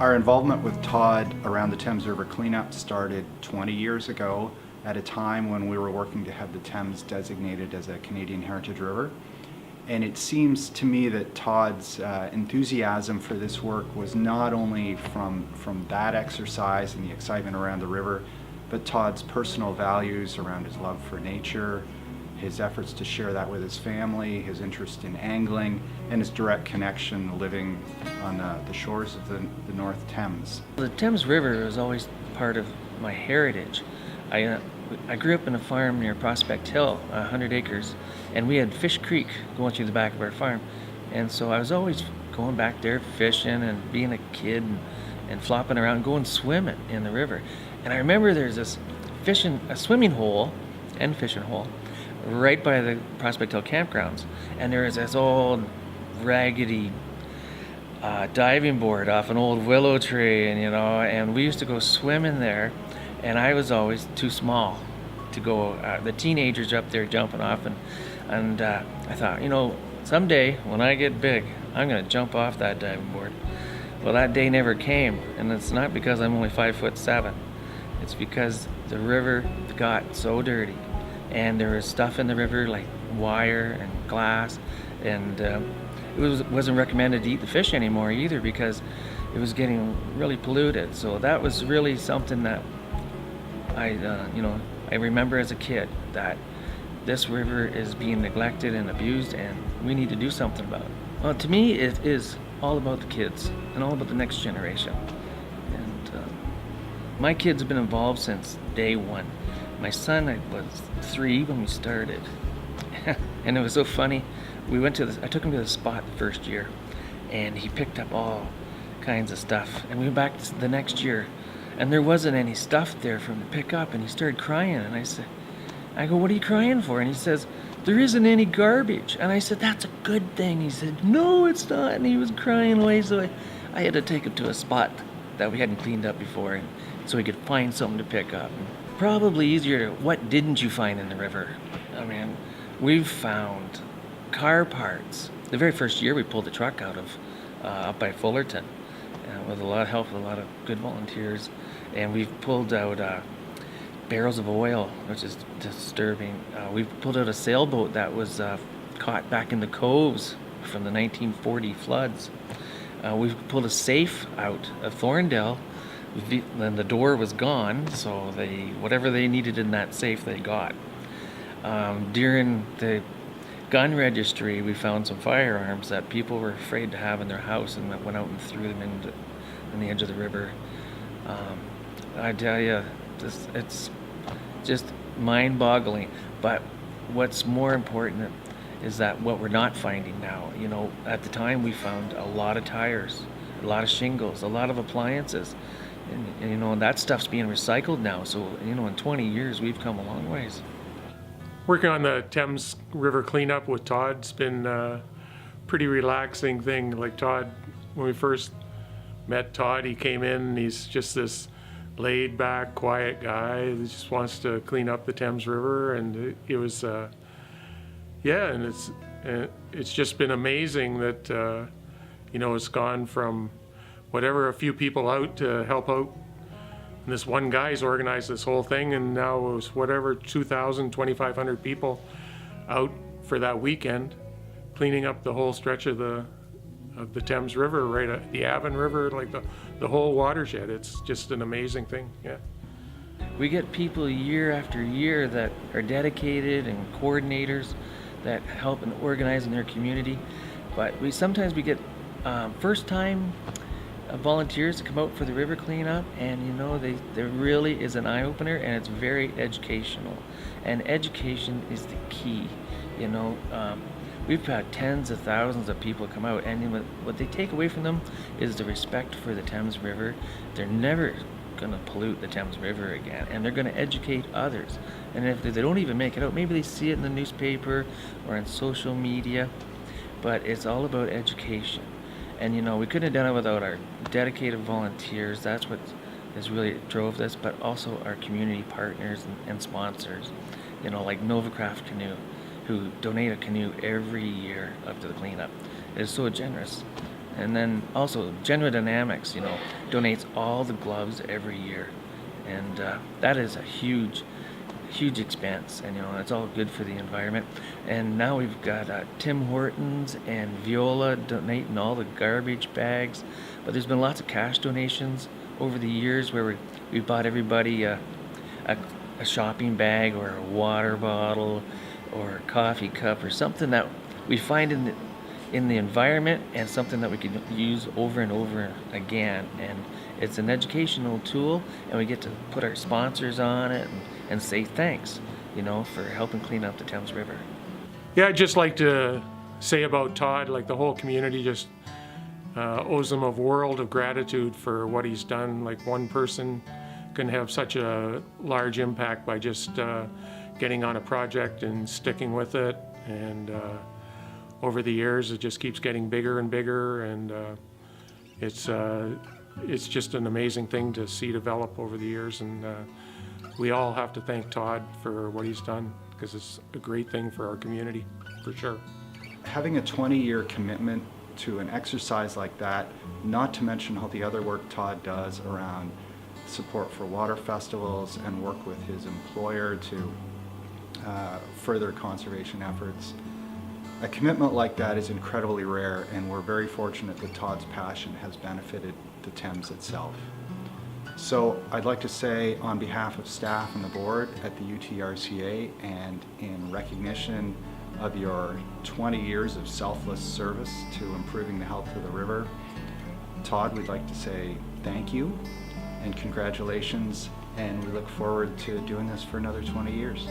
Our involvement with Todd around the Thames River Clean Up started 20 years ago at a time when we were working to have the Thames designated as a Canadian Heritage River. And it seems to me that Todd's enthusiasm for this work was not only from that exercise and the excitement around the river, but Todd's personal values around his love for nature, his efforts to share that with his family, his interest in angling, and his direct connection living on the shores of the North Thames. The Thames River was always part of my heritage. I grew up in a farm near Prospect Hill, 100 acres, and we had Fish Creek going through the back of our farm. And so I was always going back there fishing and being a kid and flopping around, going swimming in the river. And I remember there's this a swimming hole and fishing hole right by the Prospect Hill campgrounds. And there was this old raggedy diving board off an old willow tree, and we used to go swimming there. And I was always too small to go. The teenagers are up there jumping off, and I thought, someday when I get big, I'm going to jump off that diving board. Well, that day never came, and it's not because I'm only 5'7". It's because the river got so dirty, and there was stuff in the river like wire and glass, and it wasn't recommended to eat the fish anymore either because it was getting really polluted. So that was really something that I remember as a kid, that this river is being neglected and abused, and we need to do something about it. Well, to me, it is all about the kids and all about the next generation. And my kids have been involved since day one. My son was 3 when we started, and it was so funny. I took him to the spot the first year, and he picked up all kinds of stuff. And we went back the next year, and there wasn't any stuff there for him to pick up, and he started crying. And I go, "What are you crying for?" And he says, "There isn't any garbage." And I said, "That's a good thing." He said, "No, it's not." And he was crying away, so I had to take him to a spot that we hadn't cleaned up before, and so he could find something to pick up. Probably easier, what didn't you find in the river? I mean, we've found car parts. The very first year we pulled the truck out of up by Fullerton, with a lot of help, with a lot of good volunteers. And we've pulled out barrels of oil, which is disturbing. We've pulled out a sailboat that was caught back in the coves from the 1940 floods. We've pulled a safe out of Thorndale, and the door was gone, so whatever they needed in that safe, they got. During the gun registry, we found some firearms that people were afraid to have in their house, and went out and threw them in the edge of the river. I tell you, it's just mind-boggling. But what's more important is that what we're not finding now. At the time we found a lot of tires, a lot of shingles, a lot of appliances, and that stuff's being recycled now. So in 20 years we've come a long ways. Working on the Thames River cleanup with Todd's been a pretty relaxing thing. Like Todd, when we first met Todd, he came in and he's just this laid back, quiet guy who just wants to clean up the Thames River, and it was, and it's just been amazing that it's gone from whatever, a few people out to help out. And this one guy's organized this whole thing, and now it was 2,000, 2,500 people out for that weekend, cleaning up the whole stretch of the Thames River, right at the Avon River, like the whole watershed. It's just an amazing thing, yeah. We get people year after year that are dedicated and coordinators that help in organizing their community, but sometimes we get first-time volunteers to come out for the river cleanup, and there really is an eye-opener, and it's very educational, and education is the key. We've had tens of thousands of people come out, and what they take away from them is the respect for the Thames River. They're never going to pollute the Thames River again, and they're going to educate others. And if they don't even make it out, maybe they see it in the newspaper or on social media, but it's all about education. And we couldn't have done it without our dedicated volunteers. That's what has really drove this, but also our community partners and sponsors, like Novacraft Canoe, who donate a canoe every year up to the cleanup. It is so generous. And then also General Dynamics, donates all the gloves every year. And that is a huge expense, and it's all good for the environment. And now we've got Tim Hortons and Viola donating all the garbage bags, but there's been lots of cash donations over the years where we bought everybody a shopping bag or a water bottle or a coffee cup or something that we find in the environment and something that we could use over and over again. And it's an educational tool, and we get to put our sponsors on it and say thanks, for helping clean up the Thames River. Yeah, I'd just like to say about Todd, like the whole community just owes him a world of gratitude for what he's done. Like one person can have such a large impact by just getting on a project and sticking with it. And over the years, it just keeps getting bigger and bigger. And it's just an amazing thing to see develop over the years. And we all have to thank Todd for what he's done, because it's a great thing for our community, for sure. Having a 20-year commitment to an exercise like that, not to mention all the other work Todd does around support for water festivals and work with his employer to further conservation efforts. A commitment like that is incredibly rare, and we're very fortunate that Todd's passion has benefited the Thames itself. So I'd like to say, on behalf of staff and the board at the UTRCA, and in recognition of your 20 years of selfless service to improving the health of the river, Todd, we'd like to say thank you and congratulations, and we look forward to doing this for another 20 years.